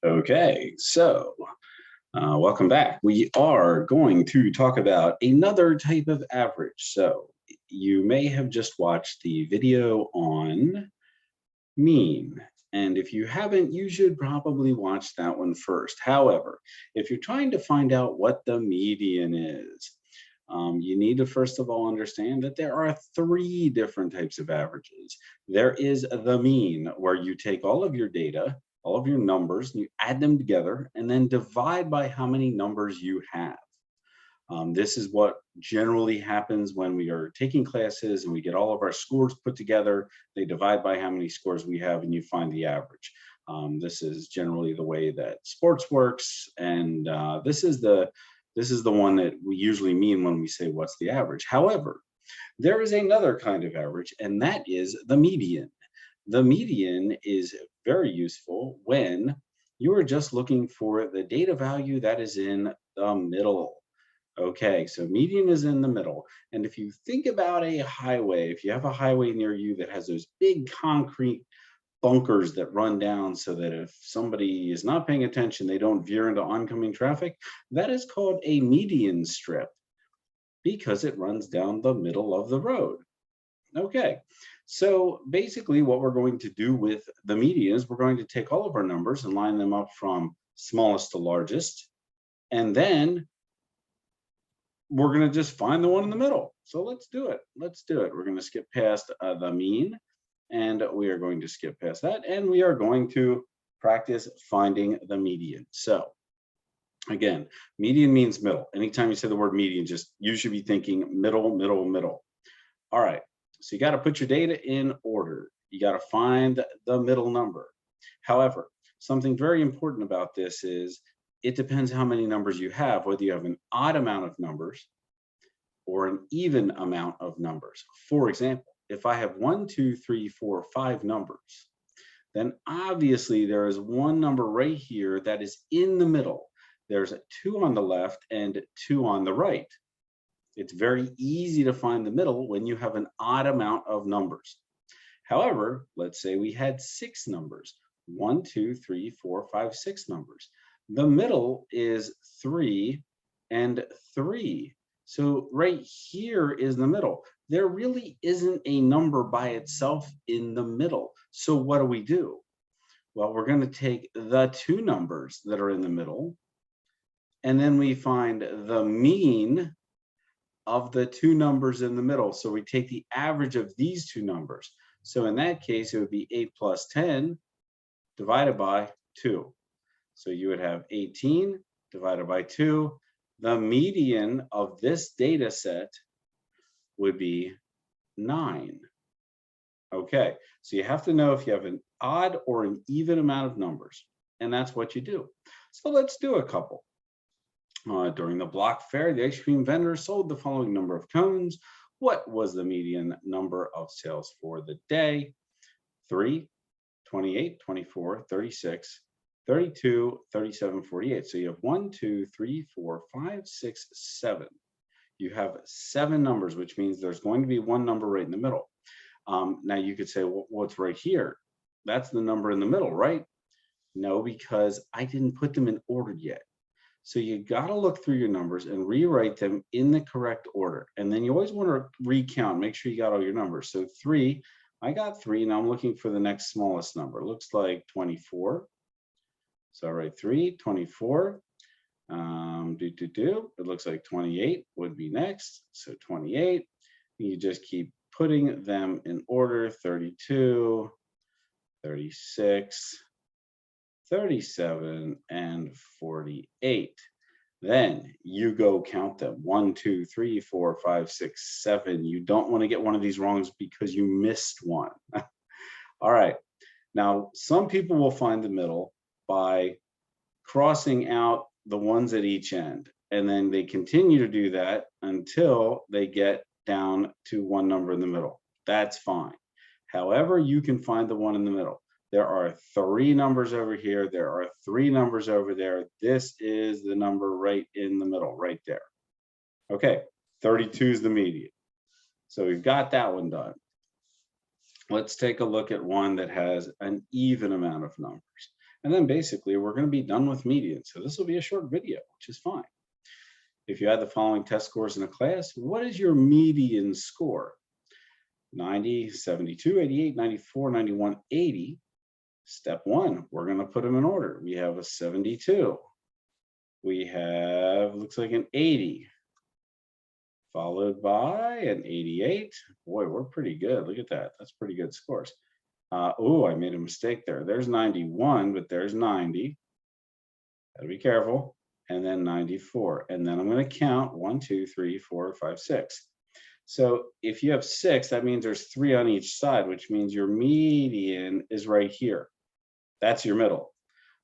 Okay, so welcome back. We are going to talk about another type of average. So you may have just watched the video on mean. And if you haven't, you should probably watch that one first. However, if you're trying to find out what the median is, you need to first of all understand that there are three different types of averages. There is the mean, where you take all of your data, all of your numbers, and you add them together and then divide by how many numbers you have. This is what generally happens when we are taking classes and we get all of our scores put together. They divide by how many scores we have and you find the average. This is generally the way that sports works, and this is the one that we usually mean when we say what's the average. However, there is another kind of average, and that is the median. The median is very useful when you are just looking for the data value that is in the middle. Okay, so median is in the middle. And if you think about a highway, if you have a highway near you that has those big concrete bunkers that run down so that if somebody is not paying attention, they don't veer into oncoming traffic, that is called a median strip because it runs down the middle of the road. Okay, so basically what we're going to do with the median is we're going to take all of our numbers and line them up from smallest to largest, and then we're going to just find the one in the middle. So let's do it. Let's do it. We're going to skip past the mean, and we are going to skip past that, and we are going to practice finding the median. So again, median means middle. Anytime you say the word median, just you should be thinking middle, middle, middle. All right, so you got to put your data in order. You got to find the middle number. However, something very important about this is it depends how many numbers you have, whether you have an odd amount of numbers or an even amount of numbers. For example, if I have 1, 2, 3, 4, 5 numbers, then obviously there is one number right here that is in the middle. There's 2 on the left and 2 on the right. It's very easy to find the middle when you have an odd amount of numbers. However, let's say we had 6 numbers, 1, 2, 3, 4, 5, 6 numbers. The middle is 3 and 3. So right here is the middle. There really isn't a number by itself in the middle. So what do? Well, we're going to take the 2 numbers that are in the middle, and then we find the mean of the 2 numbers in the middle. So we take the average of these 2 numbers. So in that case, it would be 8 plus 10 divided by 2. So you would have 18 divided by 2. The median of this data set would be 9. Okay, so you have to know if you have an odd or an even amount of numbers, and that's what you do. So let's do a couple. During the block fair, the ice cream vendor sold the following number of cones. What was the median number of sales for the day? 3, 28, 24, 36, 32, 37, 48. So you have 1, 2, 3, 4, 5, 6, 7. You have 7 numbers, which means there's going to be one number right in the middle. Now you could say, well, what's right here? That's the number in the middle, right? No, because I didn't put them in order yet. So you got to look through your numbers and rewrite them in the correct order. And then you always want to recount, make sure you got all your numbers. So 3, I got 3. Now I'm looking for the next smallest number. It looks like 24. So I write 3, 24. It looks like 28 would be next. So 28. You just keep putting them in order. 32, 36, 37, and 48. Then you go count them. 1, 2, 3, 4, 5, 6, 7. You don't want to get one of these wrongs because you missed one. All right. Now, some people will find the middle by crossing out the ones at each end, and then they continue to do that until they get down to one number in the middle. That's fine. However, you can find the one in the middle. There are 3 numbers over here. There are 3 numbers over there. This is the number right in the middle, right there. Okay, 32 is the median. So we've got that one done. Let's take a look at one that has an even amount of numbers. And then basically we're going to be done with median. So this will be a short video, which is fine. If you had the following test scores in a class, what is your median score? 90, 72, 88, 94, 91, 80. Step one, we're going to put them in order. We have a 72. We have, looks like an 80, followed by an 88. Boy, we're pretty good. Look at that. That's pretty good scores. Oh, I made a mistake there. There's 91, but there's 90. Gotta be careful. And then 94. And then I'm going to count 1, 2, 3, 4, 5, 6. So if you have 6, that means there's 3 on each side, which means your median is right here. That's your middle,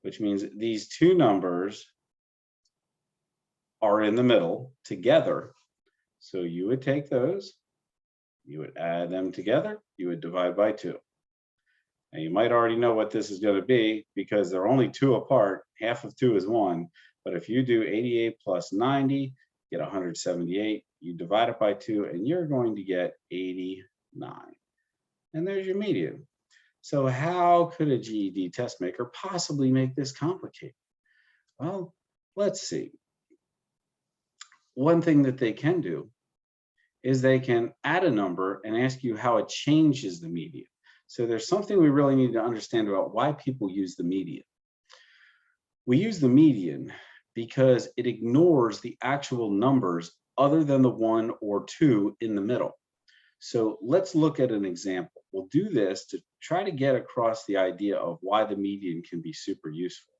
which means these two numbers are in the middle together. So you would take those, you would add them together, you would divide by 2. Now you might already know what this is going to be because they're only 2 apart. Half of 2 is 1. But if you do 88 plus 90, get 178. You divide it by 2, and you're going to get 89. And there's your median. So how could a GED test maker possibly make this complicated? Well, let's see. One thing that they can do is they can add a number and ask you how it changes the median. So there's something we really need to understand about why people use the median. We use the median because it ignores the actual numbers other than the 1 or 2 in the middle. So let's look at an example. We'll do this to try to get across the idea of why the median can be super useful.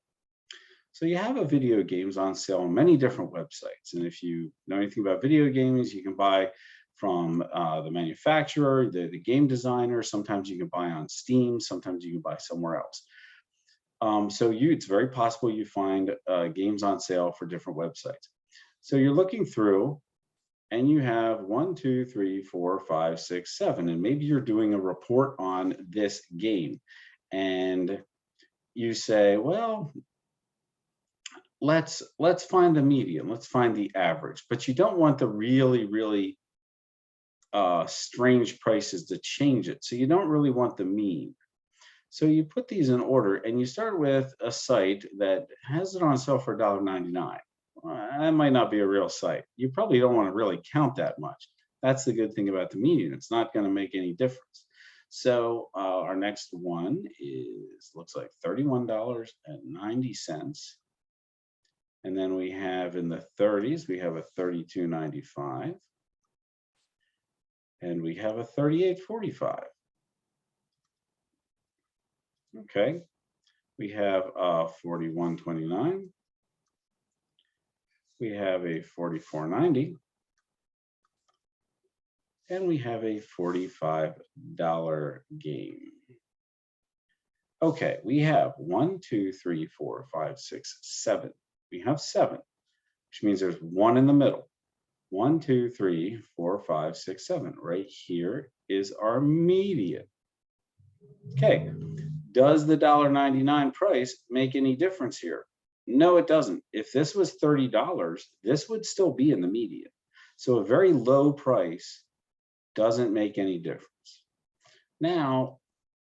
So you have a video games on sale on many different websites. And if you know anything about video games, you can buy from the manufacturer, the game designer. Sometimes you can buy on Steam. Sometimes you can buy somewhere else. It's very possible you find games on sale for different websites. So you're looking through and you have 1, 2, 3, 4, 5, 6, 7, and maybe you're doing a report on this game. And you say, well, let's find the median, let's find the average, but you don't want the really strange prices to change it. So you don't really want the mean. So you put these in order and you start with a site that has it on sale for $1.99. That might not be a real site. You probably don't want to really count that much. That's the good thing about the median. It's not going to make any difference. So our next one looks like $31.90. And then we have in the 30s, we have a $32.95. And we have a $38.45. Okay, we have $41.29. We have a $44.90. And we have a $45 game. Okay, we have 1, 2, 3, 4, 5, 6, 7. We have 7, which means there's 1 in the middle. 1, 2, 3, 4, 5, 6, 7. Right here is our median. Okay, does the $1.99 price make any difference here? No, it doesn't. If this was $30, this would still be in the median. So a very low price doesn't make any difference. Now,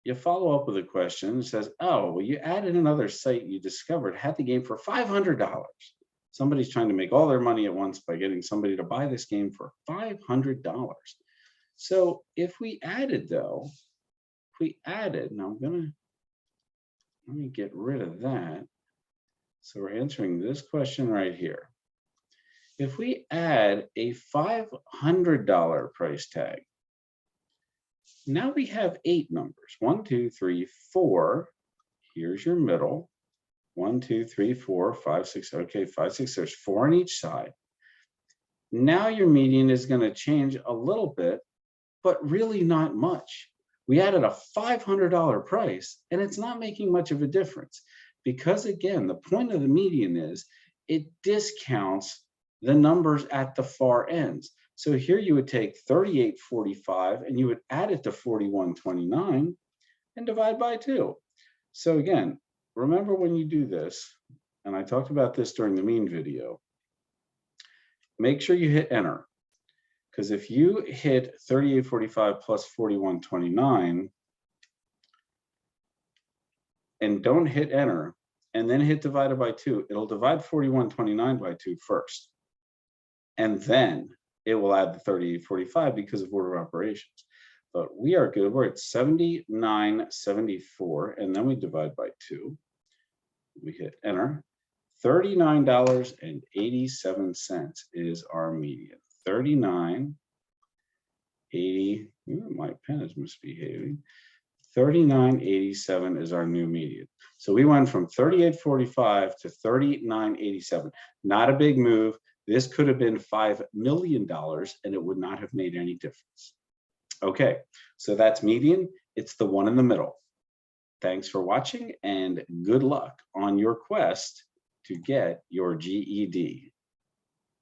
you follow up with a question that says, oh, well, you added another site you discovered had the game for $500. Somebody's trying to make all their money at once by getting somebody to buy this game for $500. So if we added, though, now let me get rid of that. So we're answering this question right here. If we add a $500 price tag, now we have 8 numbers. 1, 2, 3, 4. Here's your middle. 1, 2, 3, 4, 5, 6. Okay, 5, 6. There's 4 on each side. Now your median is going to change a little bit, but really not much. We added a $500 price, and it's not making much of a difference. Because again, the point of the median is it discounts the numbers at the far ends. So here you would take 38.45 and you would add it to 41.29 and divide by 2. So again, remember when you do this, and I talked about this during the mean video, make sure you hit enter. Because if you hit 38.45 plus 41.29, and don't hit enter, and then hit divided by 2, it'll divide 4129 by 2 first. And then it will add the 3845 because of order of operations. But we are good. We're at 79.74, and then we divide by 2. We hit enter. $39.87 is our median. 39.80. My pen is misbehaving. 39.87 is our new median. So we went from 38.45 to 39.87. Not a big move. This could have been $5 million and it would not have made any difference. Okay, so that's median. It's the one in the middle. Thanks for watching and good luck on your quest to get your GED.